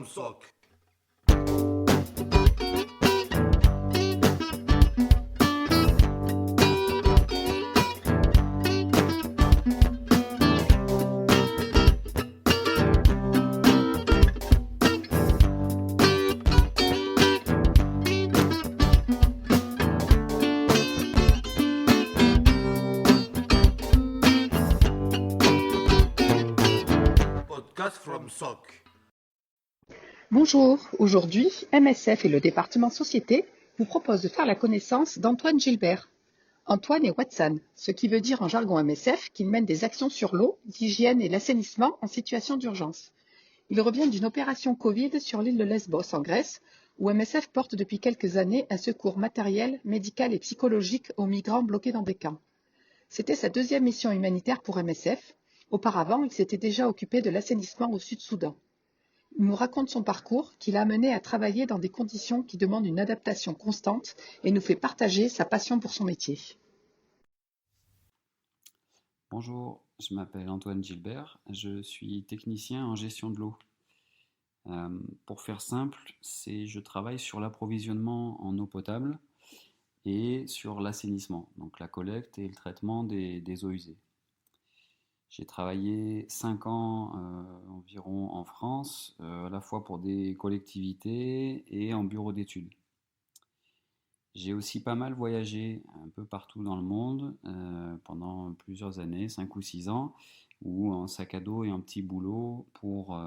SOC. Podcast from SOC. Bonjour, aujourd'hui, MSF et le département Société vous proposent de faire la connaissance d'Antoine Gilbert. Antoine est Watson, ce qui veut dire en jargon MSF qu'il mène des actions sur l'eau, l'hygiène et l'assainissement en situation d'urgence. Il revient d'une opération Covid sur l'île de Lesbos en Grèce, où MSF porte depuis quelques années un secours matériel, médical et psychologique aux migrants bloqués dans des camps. C'était sa deuxième mission humanitaire pour MSF. Auparavant, il s'était déjà occupé de l'assainissement au Sud-Soudan. Il nous raconte son parcours qui l'a amené à travailler dans des conditions qui demandent une adaptation constante et nous fait partager sa passion pour son métier. Bonjour, je m'appelle Antoine Gilbert, je suis technicien en gestion de l'eau. Pour faire simple, je travaille sur l'approvisionnement en eau potable et sur l'assainissement, donc la collecte et le traitement des eaux usées. J'ai travaillé 5 ans environ en France, à la fois pour des collectivités et en bureau d'études. J'ai aussi pas mal voyagé un peu partout dans le monde pendant plusieurs années, 5 ou 6 ans, où en sac à dos et un petit boulot pour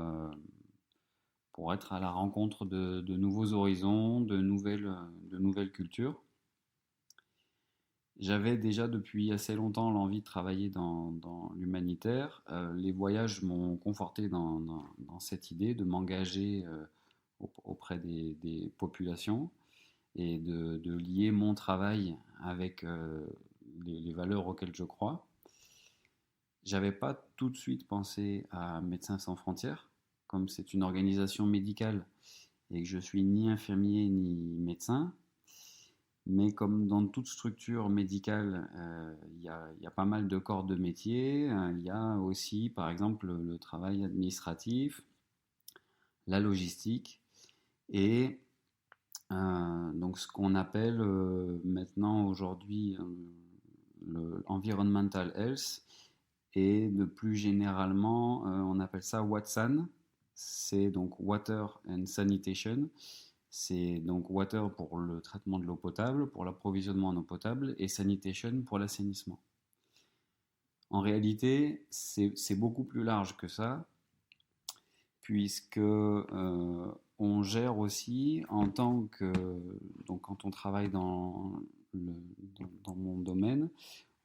être à la rencontre de nouveaux horizons, de nouvelles cultures. J'avais déjà depuis assez longtemps l'envie de travailler dans l'humanitaire. Les voyages m'ont conforté dans cette idée de m'engager auprès des populations et de lier mon travail avec les valeurs auxquelles je crois. J'avais pas tout de suite pensé à Médecins sans frontières, comme c'est une organisation médicale et que je suis ni infirmier ni médecin. Mais comme dans toute structure médicale, il y a pas mal de corps de métier. Il y a aussi, par exemple, le travail administratif, la logistique et donc ce qu'on appelle maintenant aujourd'hui le environmental health et de plus généralement on appelle ça WATSAN. C'est donc Water and Sanitation. C'est donc water pour le traitement de l'eau potable, pour l'approvisionnement en eau potable, et sanitation pour l'assainissement. En réalité, c'est beaucoup plus large que ça, puisque on gère aussi en tant que... Donc quand on travaille dans mon domaine,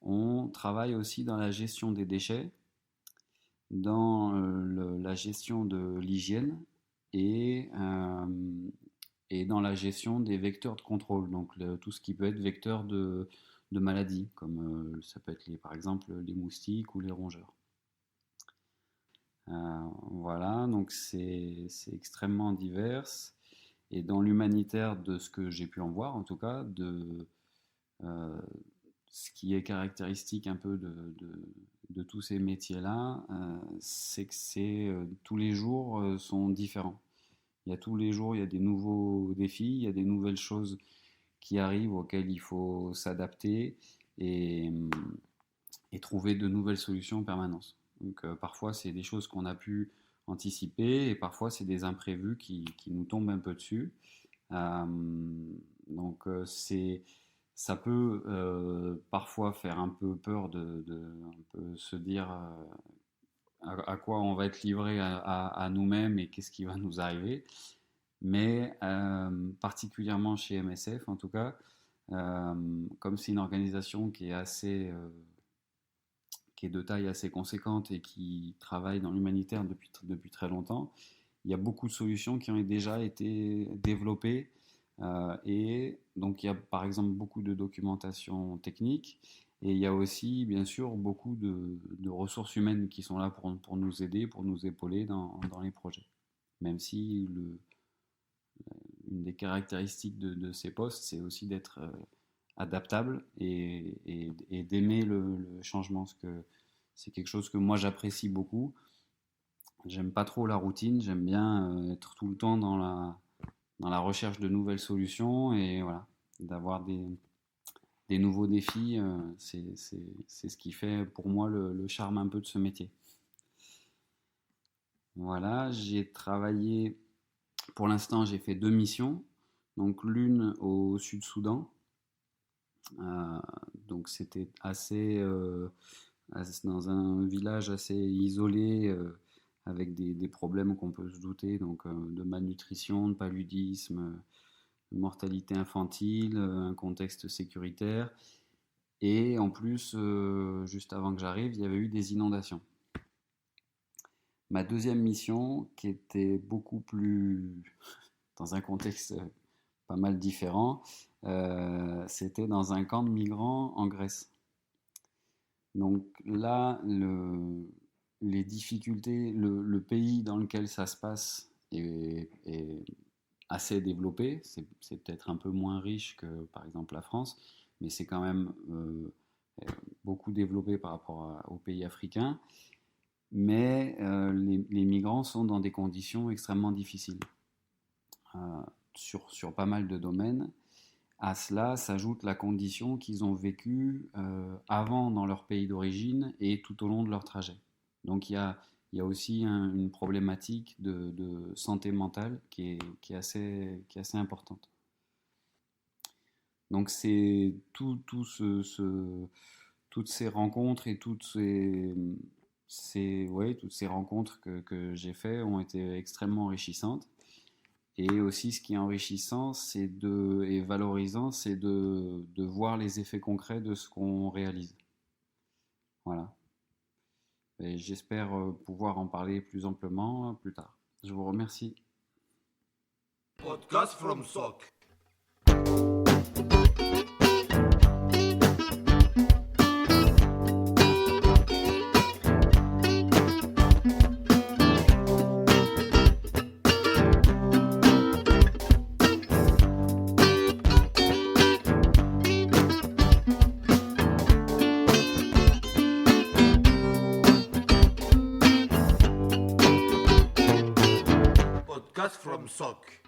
on travaille aussi dans la gestion des déchets, dans la gestion de l'hygiène et dans la gestion des vecteurs de contrôle, donc tout ce qui peut être vecteur de maladies, comme ça peut être par exemple les moustiques ou les rongeurs. Voilà, donc c'est extrêmement divers. Et dans l'humanitaire, de ce que j'ai pu en voir, en tout cas, ce qui est caractéristique un peu de tous ces métiers-là, c'est que tous les jours sont différents. Il y a tous les jours, il y a des nouveaux défis, il y a des nouvelles choses qui arrivent auxquelles il faut s'adapter et trouver de nouvelles solutions en permanence. Donc parfois, c'est des choses qu'on a pu anticiper et parfois, c'est des imprévus qui nous tombent un peu dessus. Donc ça peut parfois faire un peu peur de un peu se dire à quoi on va être livré à nous-mêmes et qu'est-ce qui va nous arriver. Mais particulièrement chez MSF, en tout cas, comme c'est une organisation qui est de taille assez conséquente et qui travaille dans l'humanitaire depuis très longtemps, il y a beaucoup de solutions qui ont déjà été développées. Et donc il y a par exemple beaucoup de documentation technique et il y a aussi bien sûr beaucoup de ressources humaines qui sont là pour nous aider, pour nous épauler dans les projets. Même si une des caractéristiques de ces postes, c'est aussi d'être adaptable et d'aimer le changement, parce que c'est quelque chose que moi j'apprécie beaucoup. J'aime pas trop la routine, j'aime bien être tout le temps dans la recherche de nouvelles solutions et voilà, d'avoir des nouveaux défis, c'est ce qui fait pour moi le charme un peu de ce métier. Voilà, j'ai travaillé, pour l'instant j'ai fait deux missions, donc l'une au Sud-Soudan, euh, donc c'était dans un village assez isolé, avec des problèmes qu'on peut se douter, donc de malnutrition, de paludisme, de mortalité infantile, un contexte sécuritaire. Et en plus, juste avant que j'arrive, il y avait eu des inondations. Ma deuxième mission, qui était beaucoup plus dans un contexte pas mal différent, c'était dans un camp de migrants en Grèce. Donc là, les difficultés, le pays dans lequel ça se passe est assez développé. C'est peut-être un peu moins riche que par exemple la France, mais c'est quand même beaucoup développé par rapport aux pays africains. Mais les migrants sont dans des conditions extrêmement difficiles sur pas mal de domaines. À cela s'ajoute la condition qu'ils ont vécue avant dans leur pays d'origine et tout au long de leur trajet. Donc il y a aussi une problématique de santé mentale qui est assez importante. Donc c'est toutes ces rencontres et toutes ces rencontres que j'ai faites ont été extrêmement enrichissantes. Et aussi, ce qui est enrichissant et valorisant, c'est de voir les effets concrets de ce qu'on réalise. Voilà. Et j'espère pouvoir en parler plus amplement plus tard. Je vous remercie. Podcast from SOC. Podcast from SOC.